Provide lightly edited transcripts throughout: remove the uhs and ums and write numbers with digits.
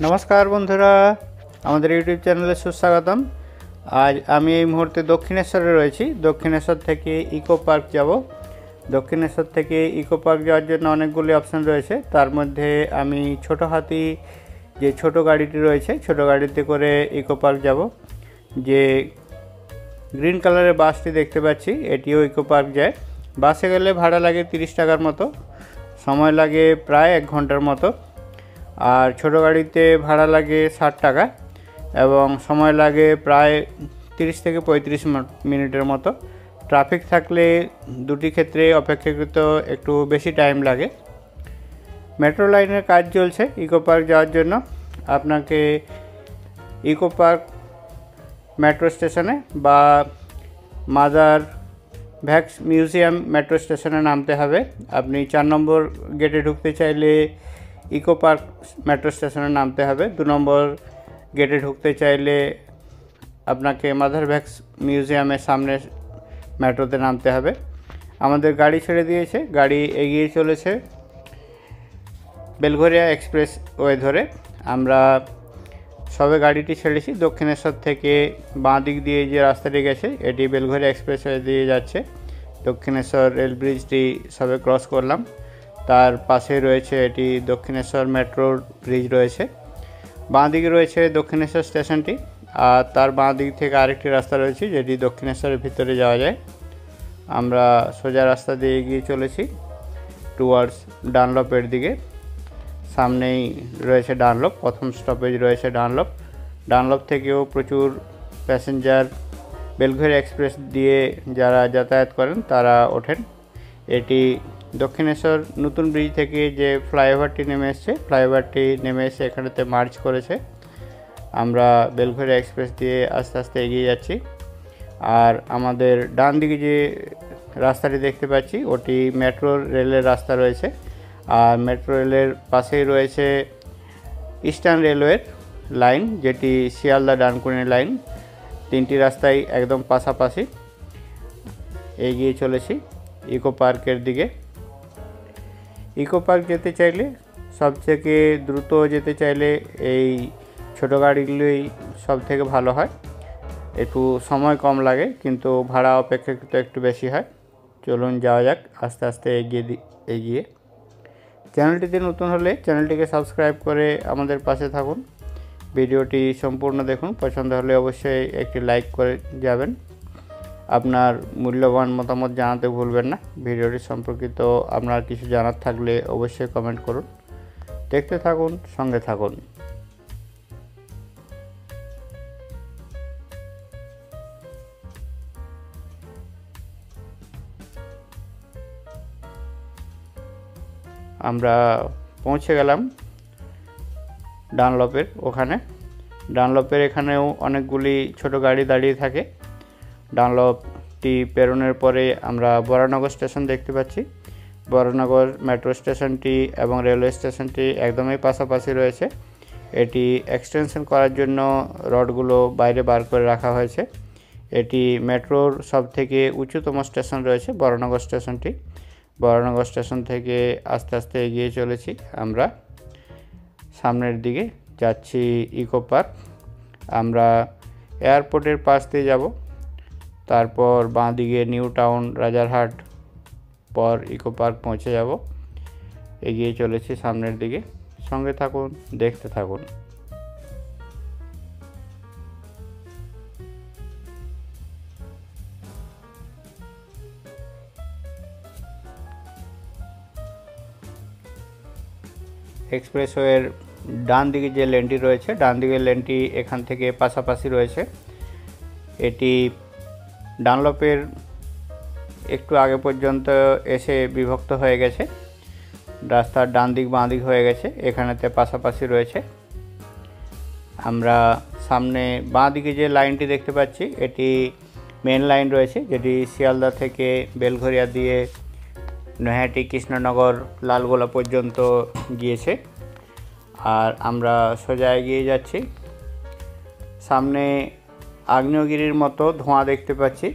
नमस्कार बंधुरा आमादेर यूट्यूब चैनेले सुस्वागतम। आज आमी এই মুহূর্তে দক্ষিণেশ্বরে রয়েছি। দক্ষিণেশ্বর থেকে ইকো পার্ক যাব। দক্ষিণেশ্বর থেকে ইকো পার্ক যাওয়ার জন্য অনেকগুলি অপশন রয়েছে। তার মধ্যে আমি ছোট হাতি যে ছোট গাড়িটি রয়েছে ছোট গাড়িতে করে ইকো পার্ক যাব। যে গ্রিন কালারের বাসটি দেখতে পাচ্ছি এটিও ইকো পার্ক যায়। বাসে গেলে ভাড়া লাগে 30 টাকার মতো, সময় লাগে প্রায় 1 ঘন্টার মতো। আর ছোট গাড়িতে ভাড়া লাগে 60 টাকা এবং সময় লাগে প্রায় 30 থেকে 35 মিনিটের মতো। ট্রাফিক থাকলে দুটি ক্ষেত্রে অপেক্ষাকৃত একটু বেশি টাইম লাগে। মেট্রো লাইনের কাজ চলছে ইকো পার্ক যাওয়ার জন্য। আপনাকে ইকো পার্ক মেট্রো স্টেশনে বা মাদার ভ্যাক্স মিউজিয়াম মেট্রো স্টেশনে নামতে হবে। আপনি 4 নম্বর গেটে ঢুকতে চাইলে ইকো পার্ক মেট্রো স্টেশনে নামতে হবে। 2 নম্বর গেটে ঢুকতে চাইলে আপনাকে মাদার ভ্যাক্স মিউজিয়ামের সামনে মেট্রোতে নামতে হবে। আমাদের গাড়ি ছেড়ে দিয়েছে, গাড়ি এগিয়ে চলেছে বেলঘরিয়া এক্সপ্রেস ওয়ে ধরে। আমরা সবে গাড়িটি ছেড়েছি। দক্ষিণেশ্বর থেকে বাঁ দিক দিয়ে যে রাস্তাটি গেছে এটি বেলঘরিয়া এক্সপ্রেস ওয়ে দিয়ে যাচ্ছে। দক্ষিণেশ্বর রেল ব্রিজটি সবে ক্রস করলাম, তার পাশে রয়েছে এটি দক্ষিণেশ্বর মেট্রোর ব্রিজ রয়েছে। বাঁ দিকে রয়েছে দক্ষিণেশ্বর স্টেশনটি, আর তার বাঁ দিক থেকে আরেকটি রাস্তা রয়েছে যেটি দক্ষিণেশ্বরের ভিতরে যাওয়া যায়। আমরা সোজা রাস্তা দিয়ে এগিয়ে চলেছি টুয়ার্ডস ডানলপের দিকে। সামনেই রয়েছে ডানলপ, প্রথম স্টপেজ রয়েছে ডানলপ। ডানলপ থেকেও প্রচুর প্যাসেঞ্জার বেলঘরিয়া এক্সপ্রেস দিয়ে যারা যাতায়াত করেন তারা ওঠেন। এটি দক্ষিণেশ্বর নতুন ব্রিজ থেকে যে ফ্লাইওভারটি নেমে এসছে, ফ্লাইওভারটি নেমে এসে এখানেতে মার্চ করেছে। আমরা বেলঘরিয়া এক্সপ্রেস দিয়ে আস্তে আস্তে এগিয়ে যাচ্ছি। আর আমাদের ডান দিকে যে রাস্তাটি দেখতে পাচ্ছি ওটি মেট্রো রেলের রাস্তা রয়েছে। আর মেট্রো রেলের পাশেই রয়েছে ইস্টার্ন রেলওয়ের লাইন, যেটি শিয়ালদা ডানকুনি লাইন। 3টি রাস্তাই একদম পাশাপাশি। এগিয়ে চলেছি ইকো পার্কের দিকে। ইকো পার্ক যেতে চাইলে সবথেকে দ্রুত যেতে চাইলে এই ছোটো গাড়িগুলোই সব থেকে ভালো হয়। একটু সময় কম লাগে কিন্তু ভাড়া অপেক্ষাকৃত একটু বেশি হয়। চলুন যাওয়া যাক আস্তে আস্তে এগিয়ে। চ্যানেলটিতে নতুন হলে চ্যানেলটিকে সাবস্ক্রাইব করে আমাদের পাশে থাকুন। ভিডিওটি সম্পূর্ণ দেখুন, পছন্দ হলে অবশ্যই একটি লাইক করে যাবেন। আপনার মূল্যবান মতামত জানাতে ভুলবেন না। ভিডিওটি সম্পর্কিত আপনার কিছু জানার থাকলে অবশ্যই কমেন্ট করুন। দেখতে থাকুন, সঙ্গে থাকুন। আমরা পৌঁছে গেলাম ডানলপের ওখানে। ডানলপের এখানেও অনেকগুলি ছোট গাড়ি দাঁড়িয়ে থাকে। ডানলপটি পেরোনোর পরে আমরা বরানগর স্টেশন দেখতে পাচ্ছি। বরানগর মেট্রো স্টেশনটি এবং রেলওয়ে স্টেশনটি একদমই পাশাপাশি রয়েছে। এটি এক্সটেনশন করার জন্য রডগুলো বাইরে বার করে রাখা হয়েছে। এটি মেট্রোর সবথেকে উঁচুতম স্টেশন রয়েছে বরানগর স্টেশনটি। বরানগর স্টেশন থেকে আস্তে আস্তে এগিয়ে চলেছি। আমরা সামনের দিকে যাচ্ছি ইকো পার্ক। আমরা এয়ারপোর্টের পাশ দিয়ে যাব, তারপর বাঁ দিকে নিউ টাউন রাজারহাট, পর ইকো পার্ক পৌঁছে যাব। এগিয়ে চলেছি সামনের দিকে, সঙ্গে থাকুন, দেখতে থাকুন। এক্সপ্রেসওয়ের ডান দিকে যে লেনটি রয়েছে, ডান দিকের লেনটি এখান থেকে পাশাপাশি রয়েছে। এটি ডানলপের একটু আগে পর্যন্ত এসে বিভক্ত হয়ে গেছে। রাস্তার ডান দিক বাঁ দিক হয়ে গেছে, এখানেতে পাশাপাশি রয়েছে। আমরা সামনে বাঁ দিকে যে লাইনটি দেখতে পাচ্ছি এটি মেন লাইন রয়েছে, যেটি শিয়ালদা থেকে বেলঘরিয়া দিয়ে নৈহাটি, কৃষ্ণনগর, লালগোলা পর্যন্ত গিয়েছে। আর আমরা সোজা এগিয়ে যাচ্ছি। সামনে আগ্নেয়গিরির মতো ধোঁয়া দেখতে পাচ্ছি।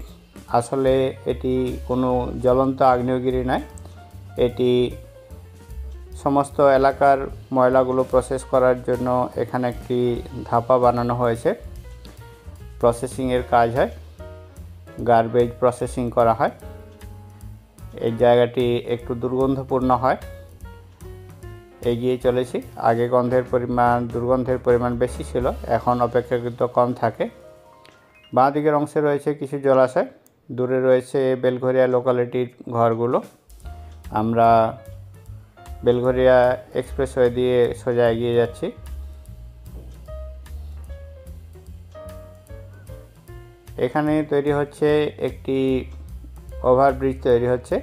আসলে এটি কোনো জ্বলন্ত আগ্নেয়গিরি নয়, এটি সমস্ত এলাকার ময়লাগুলো প্রসেস করার জন্য এখানে একটি ধাপা বানানো হয়েছে। প্রসেসিংয়ের কাজ হয়, গার্বেজ প্রসেসিং করা হয়। এই জায়গাটি একটু দুর্গন্ধপূর্ণ হয়। এগিয়ে চলেছি। আগে দুর্গন্ধের পরিমাণ বেশি ছিল, এখন অপেক্ষাকৃত কম থাকে। বাঁ দিকের অংশে রয়েছে কিছু জলাশয়, দূরে রয়েছে বেলঘরিয়া লোকালিটির ঘরগুলো। আমরা বেলঘরিয়া এক্সপ্রেসওয়ে দিয়ে সোজা এগিয়ে যাচ্ছি। এখানে তৈরি হচ্ছে একটি ওভারব্রিজ তৈরি হচ্ছে।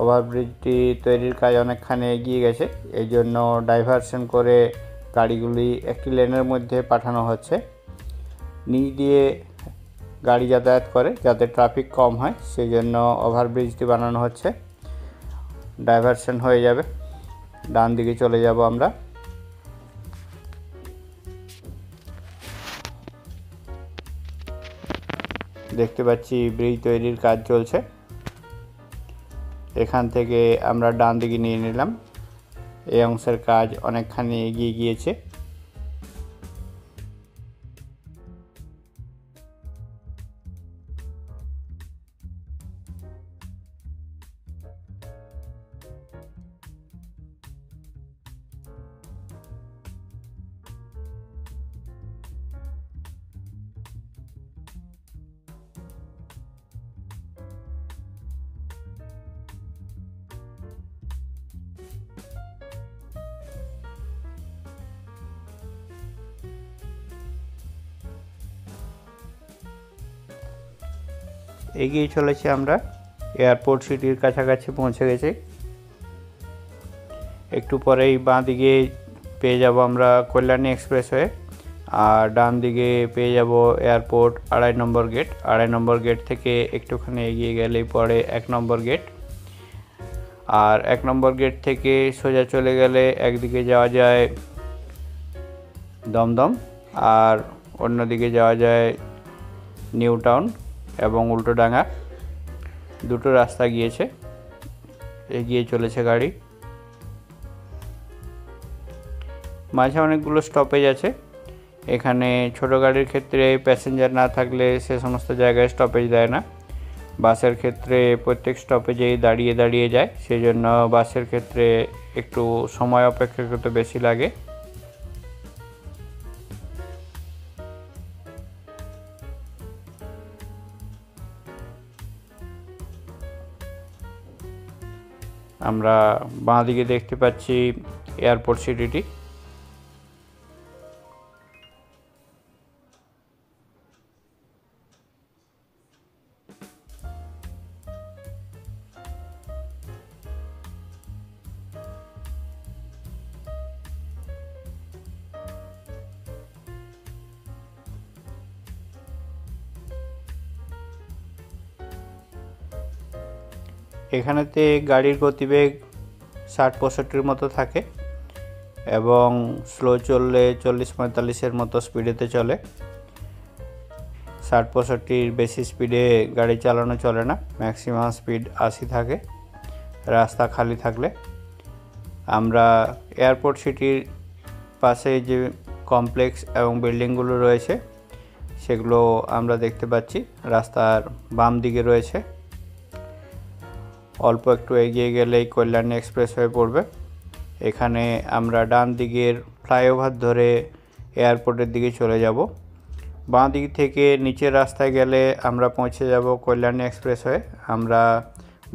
ওভারব্রিজটি তৈরির কাজ অনেকখানি এগিয়ে গেছে, এই জন্য ডাইভারশন করে গাড়িগুলি একটি লেনের মধ্যে পাঠানো হচ্ছে। নিচ দিয়ে গাড়ি যাতায়াত করে যাতে ট্রাফিক কম হয়, সেই জন্য ওভারব্রিজটি বানানো হচ্ছে। ডাইভারশন হয়ে যাবে, ডান দিকে চলে যাব আমরা। দেখতে পাচ্ছি ব্রিজ তৈরির কাজ চলছে। এখান থেকে আমরা ডান দিকে নিয়ে নিলাম। এই অংশের কাজ অনেকখানি এগিয়ে গিয়েছে। এগিয়ে চলেছি আমরা, এয়ারপোর্ট সিটির কাছাকাছি পৌঁছে গেছি। একটু পরেই বাঁ দিকে পেয়ে যাব আমরা কল্যাণী এক্সপ্রেসওয়ে, আর ডান দিকে পেয়ে যাব এয়ারপোর্ট 2.5 নম্বর গেট। 2.5 নম্বর গেট থেকে একটুখানি এগিয়ে গেলেই পরে 1 নম্বর গেট। আর 1 নম্বর গেট থেকে সোজা চলে গেলে একদিকে যাওয়া যায় দমদম, আর অন্যদিকে যাওয়া যায় নিউ টাউন এবং উল্টোডাঙ্গা। দুটো রাস্তা গিয়েছে, এগিয়ে চলেছে গাড়ি। মাঝে অনেকগুলো স্টপেজ আছে। এখানে ছোট গাড়ির ক্ষেত্রে প্যাসেঞ্জার না থাকলে সে সমস্ত জায়গায় স্টপেজ দেয় না। বাসের ক্ষেত্রে প্রত্যেক স্টপেজেই দাঁড়িয়ে দাঁড়িয়ে যায়, সেই জন্য বাসের ক্ষেত্রে একটু সময় অপেক্ষাকৃত বেশি লাগে। আমরা বাঁ দিকে দেখতে পাচ্ছি এয়ারপোর্ট সিটিটি। এখানেতে গাড়ির গতিবেগ 60-65 মতো থাকে এবং স্লো চললে 40-45 মতো স্পিডেতে চলে। 60-65 বেশি স্পিডে গাড়ি চালানো চলে না, ম্যাক্সিমাম স্পিড 80 থাকে রাস্তা খালি থাকলে। আমরা এয়ারপোর্ট সিটির পাশে যে কমপ্লেক্স এবং বিল্ডিংগুলো রয়েছে সেগুলো আমরা দেখতে পাচ্ছি, রাস্তার বাম দিকে রয়েছে। অল্প একটু এগিয়ে গেলেই কল্যাণী এক্সপ্রেসওয়ে পড়বে। এখানে আমরা ডান দিকের ফ্লাইওভার ধরে এয়ারপোর্টের দিকে চলে যাব। বাঁ দিক থেকে নিচের রাস্তায় গেলে আমরা পৌঁছে যাব কল্যাণী এক্সপ্রেসওয়ে। আমরা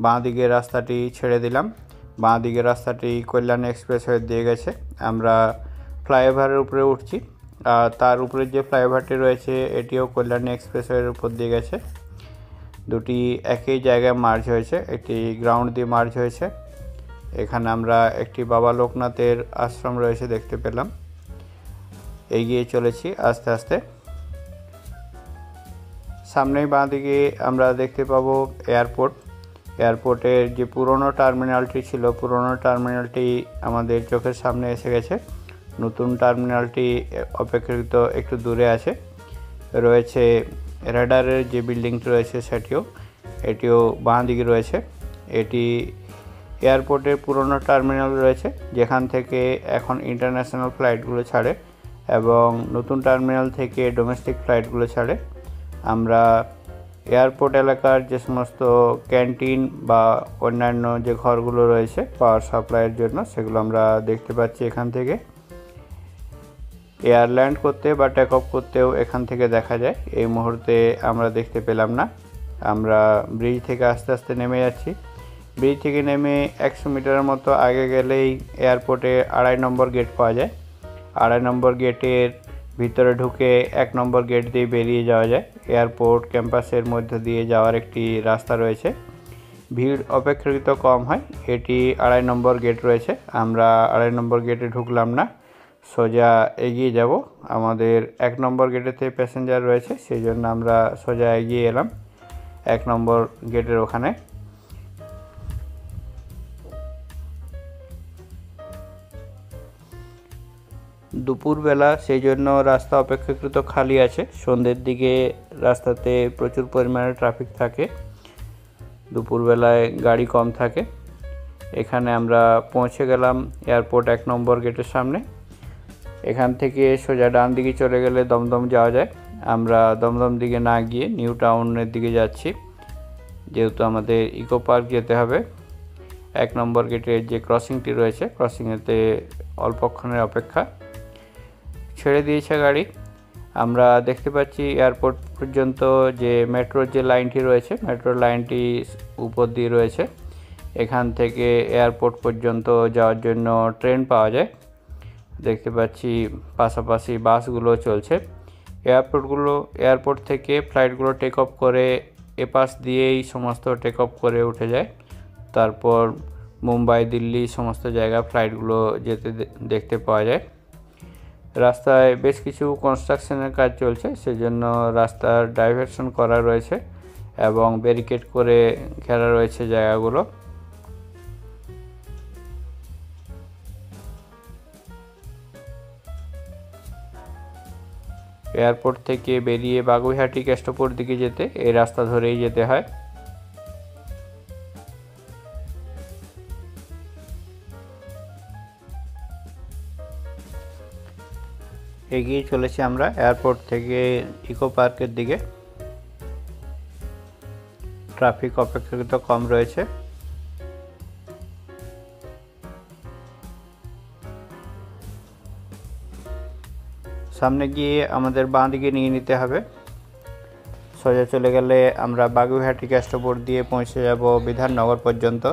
বাঁ দিকের রাস্তাটি ছেড়ে দিলাম, বাঁ দিকের রাস্তাটি কল্যাণী এক্সপ্রেসওয়ে দিয়ে গেছে। আমরা ফ্লাইওভারের উপরে উঠছি, আর তার উপরে যে ফ্লাইওভারটি রয়েছে এটিও কল্যাণী এক্সপ্রেসওয়ের উপর দিয়ে গেছে। দুটি একই জায়গায় মার্জ হয়েছে, একটি গ্রাউন্ড দিয়ে মার্জ হয়েছে। এখানে আমরা একটি বাবা লোকনাথের আশ্রম রয়েছে দেখতে পেলাম। এগিয়ে চলেছি আস্তে আস্তে। সামনেই বাঁ দিকে আমরা দেখতে পাবো এয়ারপোর্ট। এয়ারপোর্টের যে পুরনো টার্মিনালটি ছিল, পুরনো টার্মিনালটি আমাদের চোখের সামনে এসে গেছে। নতুন টার্মিনালটি অপেক্ষাকৃত একটু দূরে আছে। রয়েছে রেডারের যে বিল্ডিংটি রয়েছে এটিও বাঁ দিকে রয়েছে। এটি এয়ারপোর্টের পুরনো টার্মিনাল রয়েছে, যেখান থেকে এখন ইন্টারন্যাশনাল ফ্লাইটগুলো ছাড়ে এবং নতুন টার্মিনাল থেকে ডোমেস্টিক ফ্লাইটগুলো ছাড়ে। আমরা এয়ারপোর্ট এলাকার যে সমস্ত ক্যান্টিন বা অন্যান্য যে ঘরগুলো রয়েছে পাওয়ার সাপ্লাইয়ের জন্য, সেগুলো আমরা দেখতে পাচ্ছি এখান থেকে। এয়ার ল্যান্ড করতে বা টেক অফ করতেও এখান থেকে দেখা যায়। এই মুহূর্তে আমরা দেখতে পেলাম না। আমরা ব্রিজ থেকে আস্তে আস্তে নেমে যাচ্ছি। ব্রিজ থেকে নেমে 100 মিটারের মতো আগে গেলেই এয়ারপোর্টে 2.5 নম্বর গেট পাওয়া যায়। 2.5 নম্বর গেটের ভিতরে ঢুকে 1 নম্বর গেট দিয়ে বেরিয়ে যাওয়া যায়। এয়ারপোর্ট ক্যাম্পাসের মধ্যে দিয়ে যাওয়ার একটি রাস্তা রয়েছে। ভিড় অপেক্ষাকৃত কম হয়। এটি 2.5 নম্বর গেট রয়েছে। আমরা 2.5 নম্বর গেটে ঢুকলাম না, সোজা এগিয়ে যাব। আমাদের 1 নম্বর গেটেতে প্যাসেঞ্জার রয়েছে, সেই জন্য আমরা সোজা এগিয়ে এলাম 1 নম্বর গেটের ওখানে। দুপুরবেলা, সেই জন্য রাস্তা অপেক্ষাকৃত খালি আছে। সন্ধ্যের দিকে রাস্তাতে প্রচুর পরিমাণে ট্রাফিক থাকে, দুপুরবেলায় গাড়ি কম থাকে। এখানে আমরা পৌঁছে গেলাম এয়ারপোর্ট 1 নম্বর গেটের সামনে। এখান থেকে সোজা ডান দিকে চলে গেলে দমদম যাওয়া যায়। আমরা দমদম দিকে না গিয়ে নিউ টাউনের দিকে যাচ্ছি, যেহেতু আমাদের ইকো পার্ক যেতে হবে। 1 নম্বর গেটের যে ক্রসিংটি রয়েছে, ক্রসিংয়েতে অল্পক্ষণের অপেক্ষা। ছেড়ে দিয়েছে গাড়ি। আমরা দেখতে পাচ্ছি এয়ারপোর্ট পর্যন্ত যে মেট্রোর যে লাইনটি রয়েছে, মেট্রোর লাইনটি উপর দিয়ে রয়েছে। এখান থেকে এয়ারপোর্ট পর্যন্ত যাওয়ার জন্য ট্রেন পাওয়া যায়। দেখতে পাচ্ছি পাশাপাশি বাসগুলো চলছে। এয়ারপোর্ট থেকে ফ্লাইটগুলো টেক অফ করে এপাশ দিয়েই সমস্ত টেক অফ করে উঠে যায়। তারপর মুম্বাই, দিল্লি সমস্ত জায়গা ফ্লাইটগুলো যেতে দেখতে পাওয়া যায়। রাস্তায় বেশ কিছু কনস্ট্রাকশনের কাজ চলছে, সেজন্য রাস্তার ডাইভারশন করা রয়েছে এবং ব্যারিকেড করে ঘেরা রয়েছে জায়গাগুলো। এয়ারপোর্ট থেকে বেরিয়ে বাগুইহাটি কেষ্টপুর দিকে যেতে এই রাস্তা ধরেই যেতে হয়। এগিয়ে চলেছি আমরা এয়ারপোর্ট থেকে ইকো পার্কের দিকে। ট্রাফিক অপেক্ষাকৃত কম রয়েছে। সামনে গিয়ে আমাদের বাঁ দিকে নিয়ে নিতে হবে। সোজা চলে গেলে আমরা বাগুইহাটি কেষ্টপুর দিয়ে পৌঁছে যাব বিধাননগর পর্যন্ত।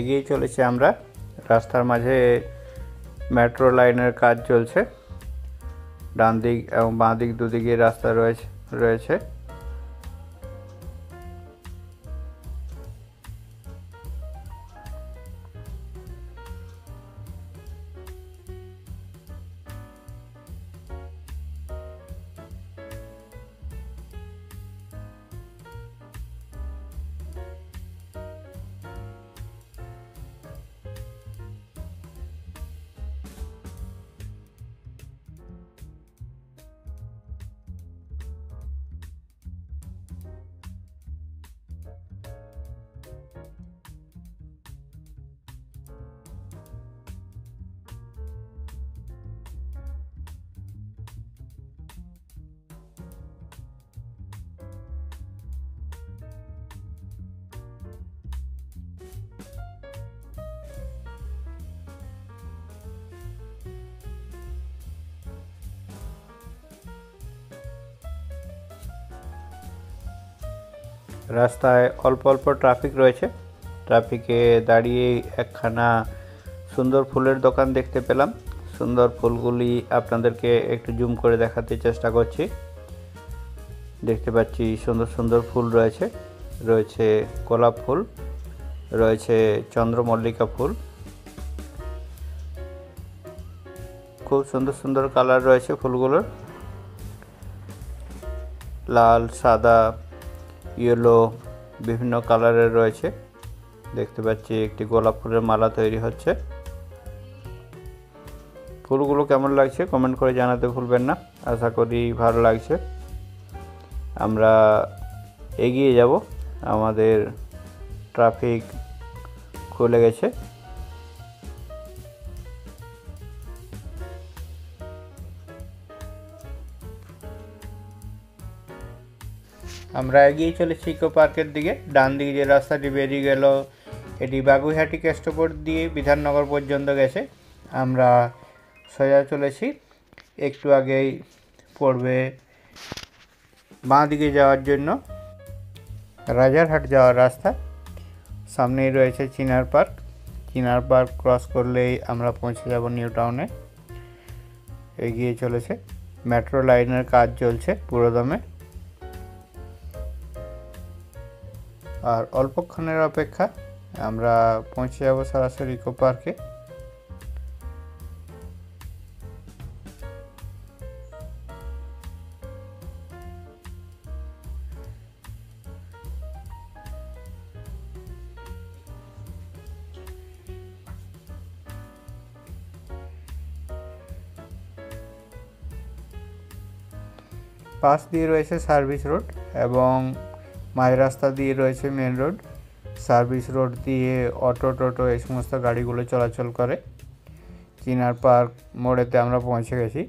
এগিয়ে চলেছি আমরা। রাস্তার মাঝে মেট্রো লাইনের কাজ চলছে। ডান দিক এবং বাঁ দিক দুদিকে রাস্তা রয়েছে। রাস্তায় অল্প অল্প ট্রাফিক রয়েছে। ট্রাফিকে দাঁড়িয়ে একখানা সুন্দর ফুলের দোকান দেখতে পেলাম। সুন্দর ফুলগুলি আপনাদেরকে একটু জুম করে দেখাতে চেষ্টা করছি। দেখতে পাচ্ছি সুন্দর সুন্দর ফুল রয়েছে, রয়েছে গোলাপ ফুল, রয়েছে চন্দ্রমল্লিকা ফুল। খুব সুন্দর সুন্দর কালার রয়েছে ফুলগুলোর, লাল, সাদা, ইয়েলো, বিভিন্ন কালারের রয়েছে। দেখতে পাচ্ছি একটি গোলাপ ফুলের মালা তৈরি হচ্ছে। ফুলগুলো কেমন লাগছে কমেন্ট করে জানাতে ভুলবেন না। আশা করি ভালো লাগছে। আমরা এগিয়ে যাব, আমাদের ট্রাফিক খুলে গেছে। আমরা এগিয়ে চলেছি ইকো পার্কের দিকে। ডান দিকে যে রাস্তাটি বেরিয়ে গেল এটি বাগুইহাটি কেষ্টপুর দিয়ে বিধাননগর পর্যন্ত গেছে। আমরা সোজা চলেছি, একটু আগেই পড়বে বাঁ দিকে যাওয়ার জন্য রাজারহাট যাওয়ার রাস্তা। সামনেই রয়েছে চিনার পার্ক। চিনার পার্ক ক্রস করলেই আমরা পৌঁছে যাব নিউ টাউনে। এগিয়ে চলেছে, মেট্রো লাইনের কাজ চলছে পুরোদমে। আর অল্পক্ষণের অপেক্ষা, আমরা পৌঁছে যাব সরাসরি ইকো পার্কে। পাশ দিয়ে রয়েছে সার্ভিস রোড এবং মাঝ রাস্তা দিয়ে রয়েছে মেন রোড। সার্ভিস রোড দিয়ে অটো, টোটো এই সমস্ত গাড়িগুলো চলাচল করে। চিনার পার্ক মোড়েতে আমরা পৌঁছে গেছি।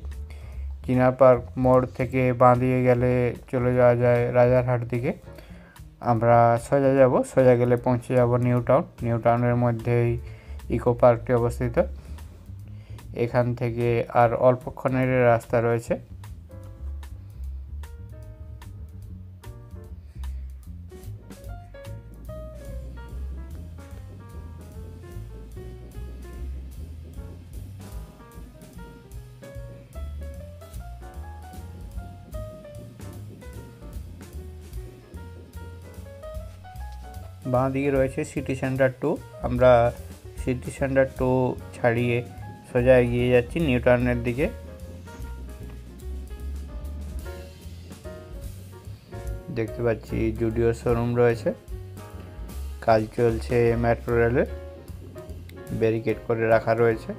চিনার পার্ক মোড় থেকে বাঁ দিকে গেলে চলে যাওয়া যায় রাজারহাট দিকে। আমরা সোজা যাব, সোজা গেলে পৌঁছে যাব নিউ টাউন। নিউ টাউনের মধ্যেই ইকো পার্কটি অবস্থিত। এখান থেকে আর অল্পক্ষণের রাস্তা রয়েছে। বাঁ দিকে রয়েছে সিটি সেন্টার 2। আমরা সিটি সেন্টার 2 ছাড়িয়ে সোজা এগিয়ে যাচ্ছি নিউ টাউনের দিকে। দেখতে পাচ্ছি জুডিও শোরুম রয়েছে, কাজ চলছে মেট্রো রেলের, ব্যারিকেড করে রাখা রয়েছে।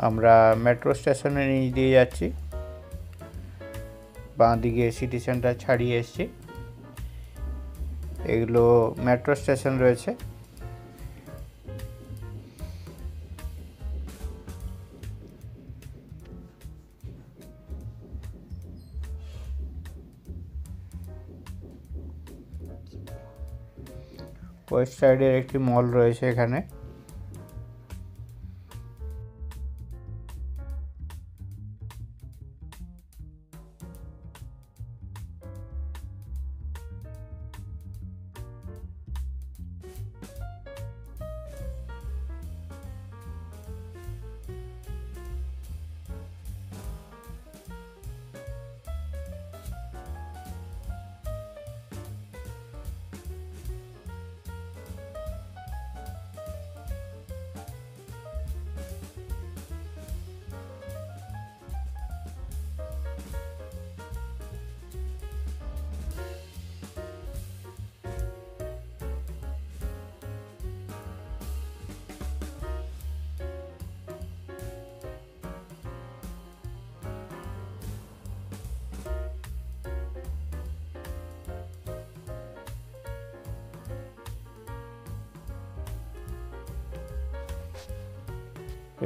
আমরা মেট্রো স্টেশনে নিচ দিয়ে যাচ্ছি, বাঁ দিকে সিটি সেন্টার ছাড়িয়ে এসেছি। এগুলো মেট্রো স্টেশন রয়েছে। ওয়েস্ট সাইডের একটি মল রয়েছে এখানে।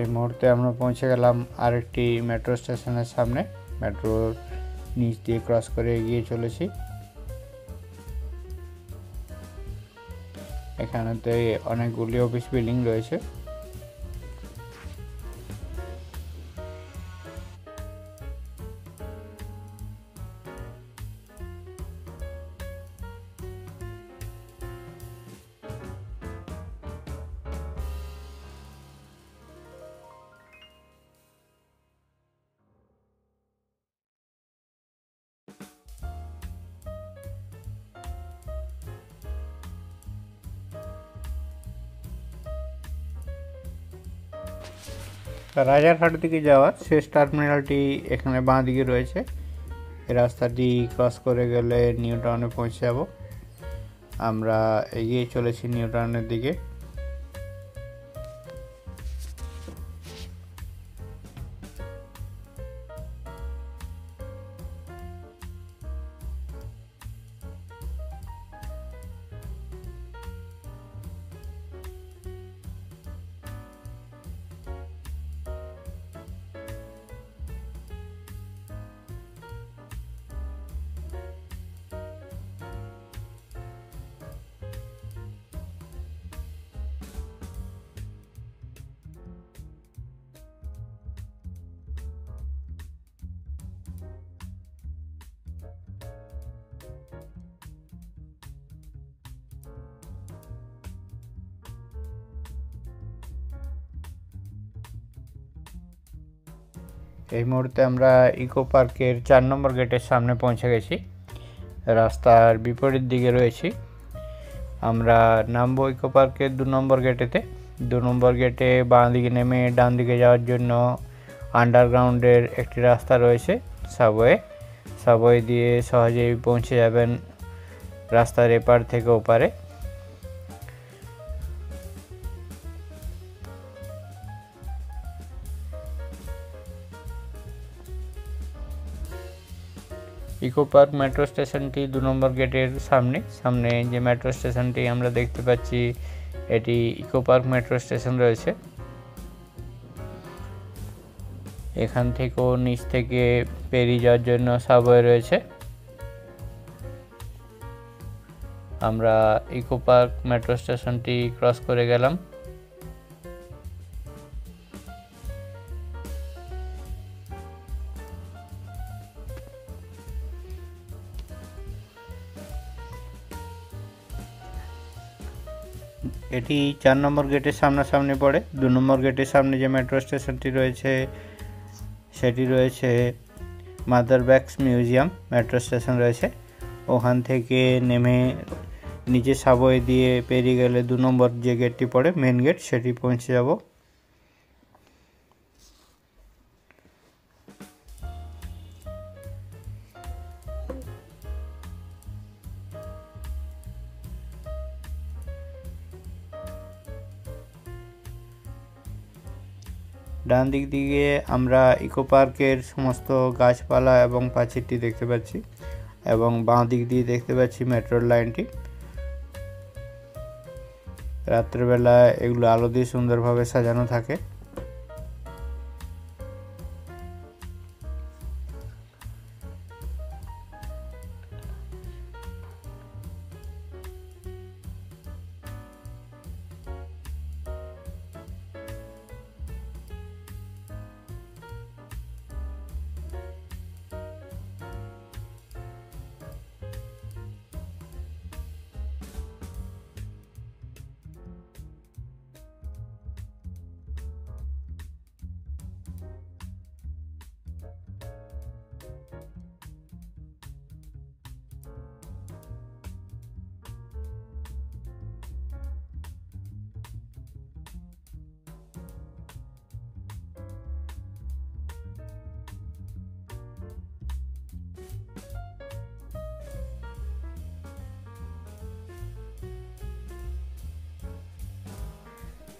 এই মুহূর্তে আমরা পৌঁছে গেলাম আরেকটি মেট্রো স্টেশনের সামনে। মেট্রোর নিচ দিয়ে ক্রস করে এগিয়ে চলেছি। এখানেতে অনেকগুলি অফিস বিল্ডিং রয়েছে। রাজারহাট দিকে যাওয়ার শেষ টার্মিনালটি এখানে বাঁ দিকে রয়েছে। এই রাস্তাটি ক্রস করে গেলে নিউ টাউনে পৌঁছে যাব। আমরা এগিয়ে চলেছি নিউ টাউনের দিকে। এই মুহূর্তে আমরা ইকো পার্কের 4 নম্বর গেটের সামনে পৌঁছে গেছি। রাস্তার বিপরীত দিকে রয়েছি। আমরা নামবো ইকো পার্কের 2 নম্বর গেটেতে। 2 নম্বর গেটে বাঁ দিকে নেমে ডান দিকে যাওয়ার জন্য আন্ডারগ্রাউন্ডের একটি রাস্তা রয়েছে, সাবওয়ে দিয়ে সহজেই পৌঁছে যাবেন রাস্তার এপার থেকে ওপারে। ইকো পার্ক মেট্রো স্টেশনটি 2 নম্বর গেটের সামনে যে মেট্রো স্টেশনটি আমরা দেখতে পাচ্ছি, এটি ইকো পার্ক মেট্রো স্টেশন রয়েছে। এখান থেকেও নিচ থেকে পেরিয়ে যাওয়ার জন্য সাবওয়ে রয়েছে। আমরা ইকো পার্ক মেট্রো স্টেশনটি ক্রস করে গেলাম। এটি 4 নম্বর গেটের সামনাসামনি পড়ে। 2 নম্বর গেটের সামনে যে মেট্রো স্টেশনটি রয়েছে সেটি রয়েছে mother bags museum metro station রয়েছে। ওখান থেকে নেমে নিচে সাবওয়ে দিয়ে পেরিয়ে গেলে 2 নম্বর যে গেটটি পড়ে মেন গেট, সেটি পৌঁছে যাব। ডান দিক দিয়ে আমরা ইকো পার্কের সমস্ত গাছপালা এবং প্রাচীরটি দেখতে পাচ্ছি, এবং বাঁ দিক দিয়ে দেখতে পাচ্ছি মেট্রোর লাইনটি। রাত্রেবেলা এগুলো আলো দিয়ে সুন্দরভাবে সাজানো থাকে।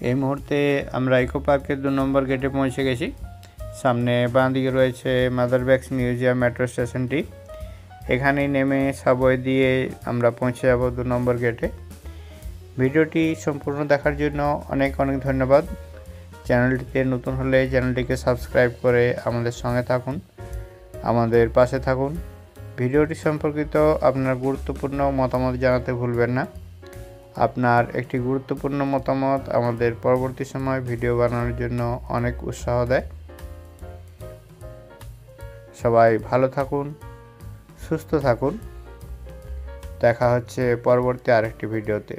এই মুহূর্তে আমরা ইকো পার্কের 2 নম্বর গেটে পৌঁছে গেছি। সামনে বাঁ দিকে রয়েছে মাদার ব্যাগস মিউজিয়াম মেট্রো স্টেশনটি। এখানেই নেমে সাবওয়ে দিয়ে আমরা পৌঁছে যাব 2 নম্বর গেটে। ভিডিওটি সম্পূর্ণ দেখার জন্য অনেক ধন্যবাদ। চ্যানেলটিতে নতুন হলে চ্যানেলটিকে সাবস্ক্রাইব করে আমাদের সঙ্গে থাকুন, আমাদের পাশে থাকুন। ভিডিওটি সম্পর্কিত আপনার গুরুত্বপূর্ণ মতামত জানাতে ভুলবেন না। আপনার একটি গুরুত্বপূর্ণ মতামত আমাদের পরবর্তী সময় ভিডিও বানানোর জন্য অনেক উৎসাহ দেয়। সবাই ভালো থাকুন, সুস্থ থাকুন। দেখা হচ্ছে পরবর্তী আরেকটি ভিডিওতে।